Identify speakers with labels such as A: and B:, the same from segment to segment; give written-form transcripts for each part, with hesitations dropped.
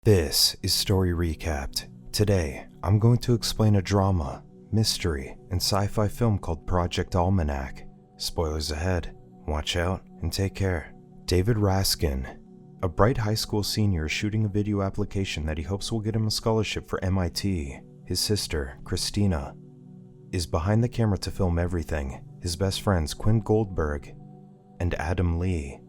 A: This is Story Recapped. Today, I'm going to explain a drama, mystery, and sci-fi film called Project Almanac. Spoilers ahead. Watch out and take care. David Raskin, a bright high school senior, is shooting a video application that he hopes will get him a scholarship for MIT. His sister, Christina, is behind the camera to film everything. His best friends, Quinn Goldberg and Adam Lee,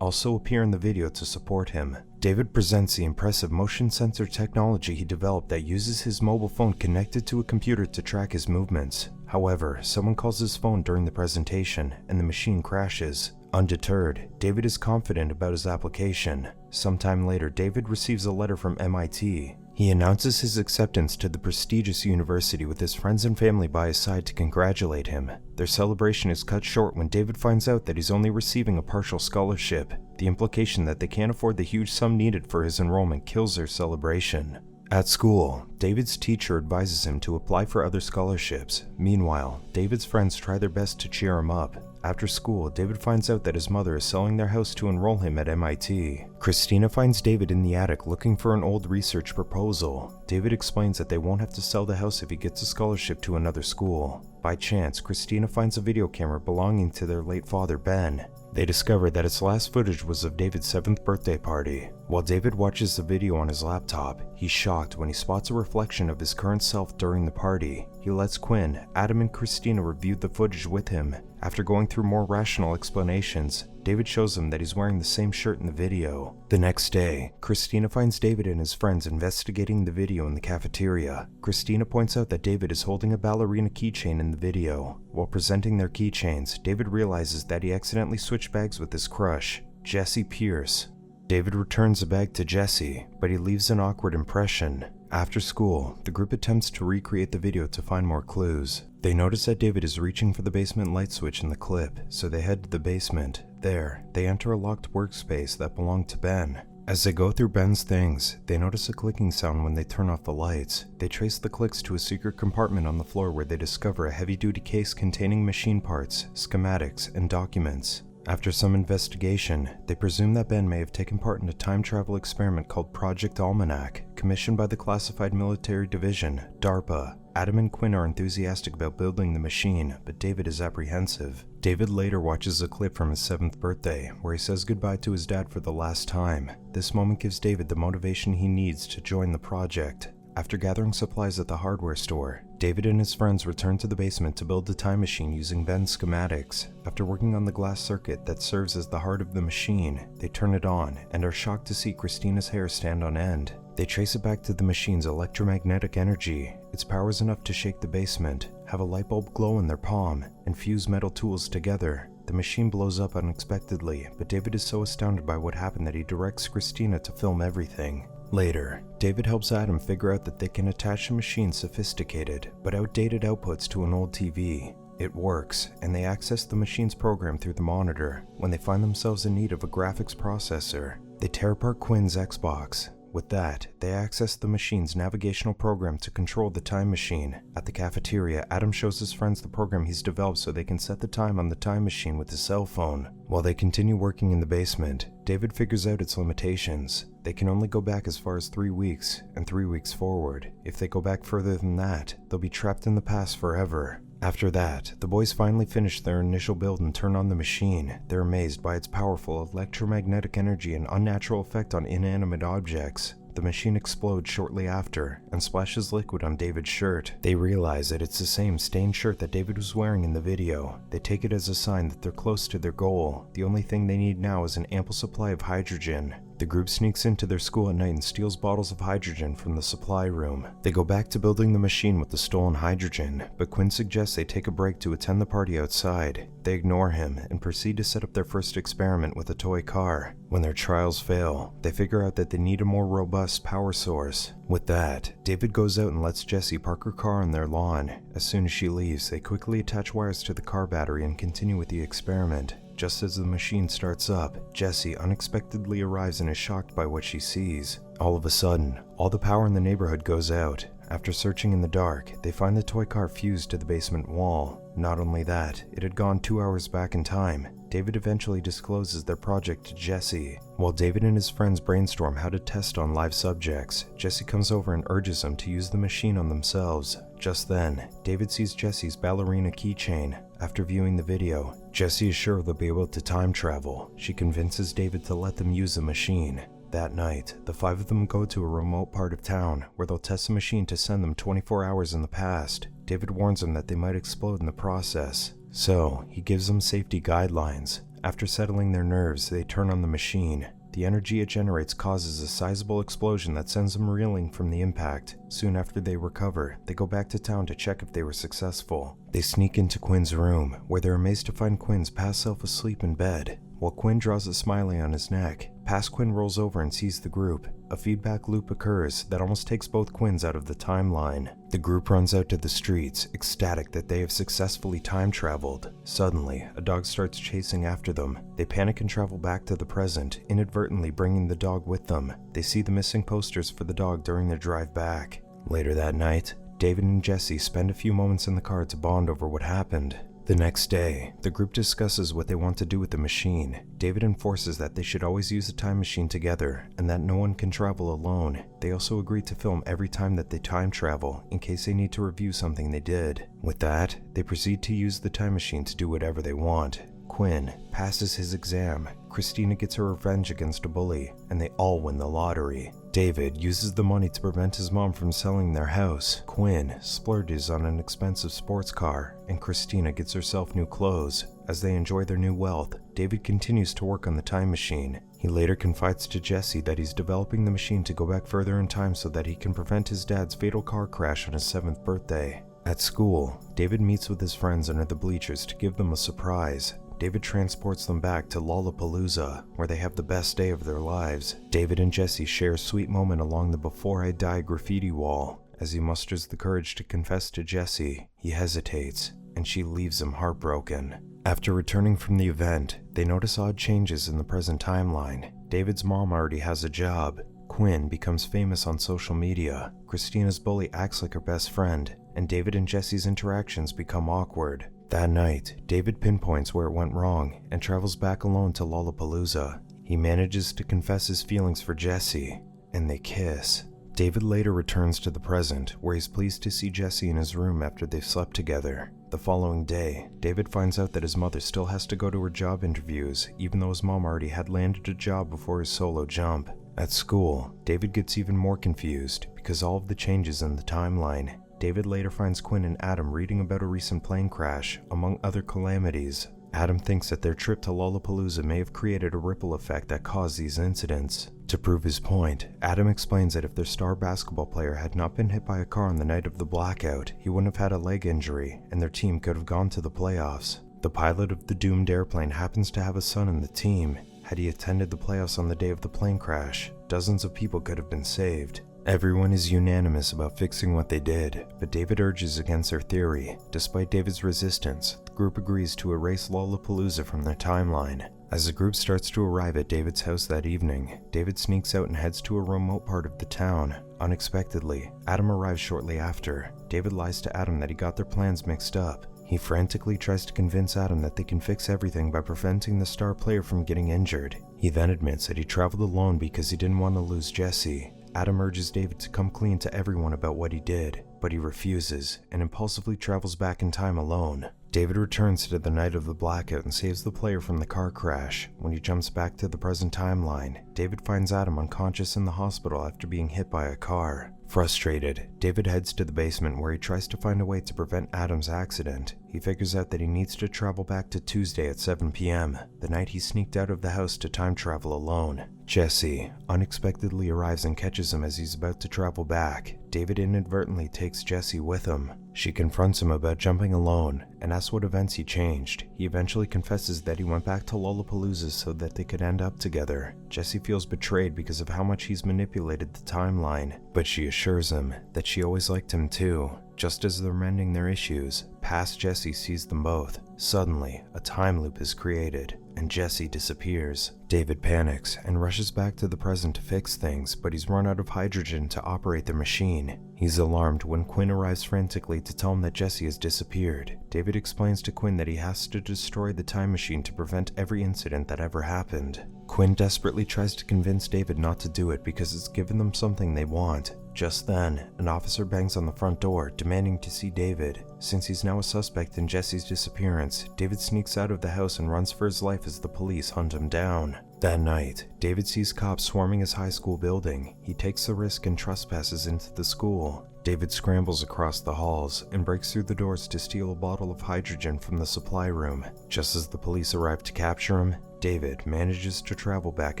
A: also appear in the video to support him. David presents the impressive motion sensor technology he developed that uses his mobile phone connected to a computer to track his movements. However, someone calls his phone during the presentation, and the machine crashes. Undeterred, David is confident about his application. Sometime later, David receives a letter from MIT. He announces his acceptance to the prestigious university with his friends and family by his side to congratulate him. Their celebration is cut short when David finds out that he's only receiving a partial scholarship. The implication that they can't afford the huge sum needed for his enrollment kills their celebration. At school, David's teacher advises him to apply for other scholarships. Meanwhile, David's friends try their best to cheer him up. After school, David finds out that his mother is selling their house to enroll him at MIT. Christina finds David in the attic looking for an old research proposal. David explains that they won't have to sell the house if he gets a scholarship to another school. By chance, Christina finds a video camera belonging to their late father, Ben. They discover that its last footage was of David's 7th birthday party. While David watches the video on his laptop, he's shocked when he spots a reflection of his current self during the party. He lets Quinn, Adam, and Christina review the footage with him. After going through more rational explanations, David shows them that he's wearing the same shirt in the video. The next day, Christina finds David and his friends investigating the video in the cafeteria. Christina points out that David is holding a ballerina keychain in the video. While presenting their keychains, David realizes that he accidentally switched bags with his crush, Jesse Pierce. David returns the bag to Jesse, but he leaves an awkward impression. After school, the group attempts to recreate the video to find more clues. They notice that David is reaching for the basement light switch in the clip, so they head to the basement. There, they enter a locked workspace that belonged to Ben. As they go through Ben's things, they notice a clicking sound when they turn off the lights. They trace the clicks to a secret compartment on the floor where they discover a heavy-duty case containing machine parts, schematics, and documents. After some investigation, they presume that Ben may have taken part in a time travel experiment called Project Almanac, commissioned by the Classified Military Division, DARPA. Adam and Quinn are enthusiastic about building the machine, but David is apprehensive. David later watches a clip from his 7th birthday, where he says goodbye to his dad for the last time. This moment gives David the motivation he needs to join the project. After gathering supplies at the hardware store, David and his friends return to the basement to build the time machine using Ben's schematics. After working on the glass circuit that serves as the heart of the machine, they turn it on and are shocked to see Christina's hair stand on end. They trace it back to the machine's electromagnetic energy. Its power is enough to shake the basement, have a light bulb glow in their palm, and fuse metal tools together. The machine blows up unexpectedly, but David is so astounded by what happened that he directs Christina to film everything. Later, David helps Adam figure out that they can attach the machine's sophisticated but outdated outputs to an old TV. It works, and they access the machine's program through the monitor. When they find themselves in need of a graphics processor, they tear apart Quinn's Xbox. With that, they access the machine's navigational program to control the time machine. At the cafeteria, Adam shows his friends the program he's developed so they can set the time on the time machine with his cell phone. While they continue working in the basement, David figures out its limitations. They can only go back as far as 3 weeks, and 3 weeks forward. If they go back further than that, they'll be trapped in the past forever. After that, the boys finally finish their initial build and turn on the machine. They're amazed by its powerful electromagnetic energy and unnatural effect on inanimate objects. The machine explodes shortly after and splashes liquid on David's shirt. They realize that it's the same stained shirt that David was wearing in the video. They take it as a sign that they're close to their goal. The only thing they need now is an ample supply of hydrogen. The group sneaks into their school at night and steals bottles of hydrogen from the supply room. They go back to building the machine with the stolen hydrogen, but Quinn suggests they take a break to attend the party outside. They ignore him and proceed to set up their first experiment with a toy car. When their trials fail, they figure out that they need a more robust power source. With that, David goes out and lets Jessie park her car on their lawn. As soon as she leaves, they quickly attach wires to the car battery and continue with the experiment. Just as the machine starts up, Jessie unexpectedly arrives and is shocked by what she sees. All of a sudden, all the power in the neighborhood goes out. After searching in the dark, they find the toy car fused to the basement wall. Not only that, it had gone 2 hours back in time. David eventually discloses their project to Jesse. While David and his friends brainstorm how to test on live subjects, Jesse comes over and urges them to use the machine on themselves. Just then, David sees Jesse's ballerina keychain. After viewing the video, Jesse is sure they'll be able to time travel. She convinces David to let them use the machine. That night, the 5 of them go to a remote part of town where they'll test the machine to send them 24 hours in the past. David warns them that they might explode in the process, so he gives them safety guidelines. After settling their nerves, they turn on the machine. The energy it generates causes a sizable explosion that sends them reeling from the impact. Soon after they recover, they go back to town to check if they were successful. They sneak into Quinn's room, where they're amazed to find Quinn's past self asleep in bed. While Quinn draws a smiley on his neck, past Quinn rolls over and sees the group. A feedback loop occurs that almost takes both Quinns out of the timeline. The group runs out to the streets, ecstatic that they have successfully time traveled. Suddenly, a dog starts chasing after them. They panic and travel back to the present, inadvertently bringing the dog with them. They see the missing posters for the dog during their drive back. Later that night, David and Jesse spend a few moments in the car to bond over what happened. The next day, the group discusses what they want to do with the machine. David enforces that they should always use a time machine together and that no one can travel alone. They also agree to film every time that they time travel in case they need to review something they did. With that, they proceed to use the time machine to do whatever they want. Quinn passes his exam, Christina gets her revenge against a bully, and they all win the lottery. David uses the money to prevent his mom from selling their house. Quinn splurges on an expensive sports car, and Christina gets herself new clothes. As they enjoy their new wealth, David continues to work on the time machine. He later confides to Jesse that he's developing the machine to go back further in time so that he can prevent his dad's fatal car crash on his 7th birthday. At school, David meets with his friends under the bleachers to give them a surprise. David transports them back to Lollapalooza, where they have the best day of their lives. David and Jesse share a sweet moment along the "Before I Die" graffiti wall. As he musters the courage to confess to Jesse, he hesitates, and she leaves him heartbroken. After returning from the event, they notice odd changes in the present timeline. David's mom already has a job. Quinn becomes famous on social media. Christina's bully acts like her best friend, and David and Jesse's interactions become awkward. That night, David pinpoints where it went wrong and travels back alone to Lollapalooza. He manages to confess his feelings for Jesse, and they kiss. David later returns to the present, where he's pleased to see Jesse in his room after they've slept together. The following day, David finds out that his mother still has to go to her job interviews, even though his mom already had landed a job before his solo jump. At school, David gets even more confused because all of the changes in the timeline. David later finds Quinn and Adam reading about a recent plane crash, among other calamities. Adam thinks that their trip to Lollapalooza may have created a ripple effect that caused these incidents. To prove his point, Adam explains that if their star basketball player had not been hit by a car on the night of the blackout, he wouldn't have had a leg injury, and their team could have gone to the playoffs. The pilot of the doomed airplane happens to have a son in the team. Had he attended the playoffs on the day of the plane crash, dozens of people could have been saved. Everyone is unanimous about fixing what they did, but David urges against their theory. Despite David's resistance, the group agrees to erase Lollapalooza from their timeline. As the group starts to arrive at David's house that evening, David sneaks out and heads to a remote part of the town. Unexpectedly, Adam arrives shortly after. David lies to Adam that he got their plans mixed up. He frantically tries to convince Adam that they can fix everything by preventing the star player from getting injured. He then admits that he traveled alone because he didn't want to lose Jesse. Adam urges David to come clean to everyone about what he did, but he refuses and impulsively travels back in time alone. David returns to the night of the blackout and saves the player from the car crash. When he jumps back to the present timeline, David finds Adam unconscious in the hospital after being hit by a car. Frustrated, David heads to the basement where he tries to find a way to prevent Adam's accident. He figures out that he needs to travel back to Tuesday at 7 p.m., the night he sneaked out of the house to time travel alone. Jesse unexpectedly arrives and catches him as he's about to travel back. David inadvertently takes Jesse with him. She confronts him about jumping alone and asks what events he changed. He eventually confesses that he went back to Lollapalooza so that they could end up together. Jesse feels betrayed because of how much he's manipulated the timeline, but she assures him that she always liked him too. Just as they're mending their issues, past Jesse sees them both. Suddenly, a time loop is created, and Jesse disappears. David panics and rushes back to the present to fix things, but he's run out of hydrogen to operate the machine. He's alarmed when Quinn arrives frantically to tell him that Jesse has disappeared. David explains to Quinn that he has to destroy the time machine to prevent every incident that ever happened. Quinn desperately tries to convince David not to do it because it's given them something they want. Just then, an officer bangs on the front door, demanding to see David. Since he's now a suspect in Jesse's disappearance, David sneaks out of the house and runs for his life as the police hunt him down. That night, David sees cops swarming his high school building. He takes the risk and trespasses into the school. David scrambles across the halls and breaks through the doors to steal a bottle of hydrogen from the supply room. Just as the police arrive to capture him, David manages to travel back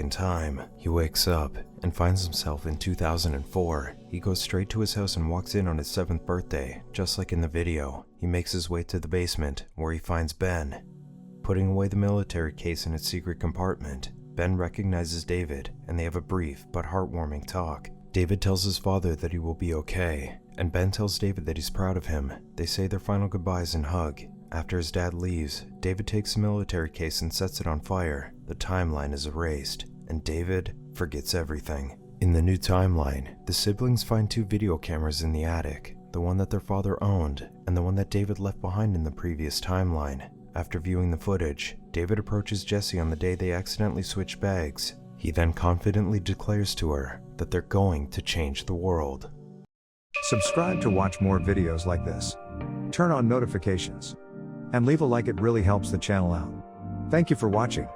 A: in time. He wakes up and finds himself in 2004. He goes straight to his house and walks in on his 7th birthday, just like in the video. He makes his way to the basement, where he finds Ben. Putting away the military case in its secret compartment, Ben recognizes David, and they have a brief but heartwarming talk. David tells his father that he will be okay, and Ben tells David that he's proud of him. They say their final goodbyes and hug. After his dad leaves, David takes the military case and sets it on fire. The timeline is erased, and David forgets everything. In the new timeline, the siblings find 2 video cameras in the attic, the one that their father owned, and the one that David left behind in the previous timeline. After viewing the footage, David approaches Jesse on the day they accidentally switch bags. He then confidently declares to her that they're going to change the world.
B: Subscribe to watch more videos like this. Turn on notifications. And leave a like, it really helps the channel out. Thank you for watching.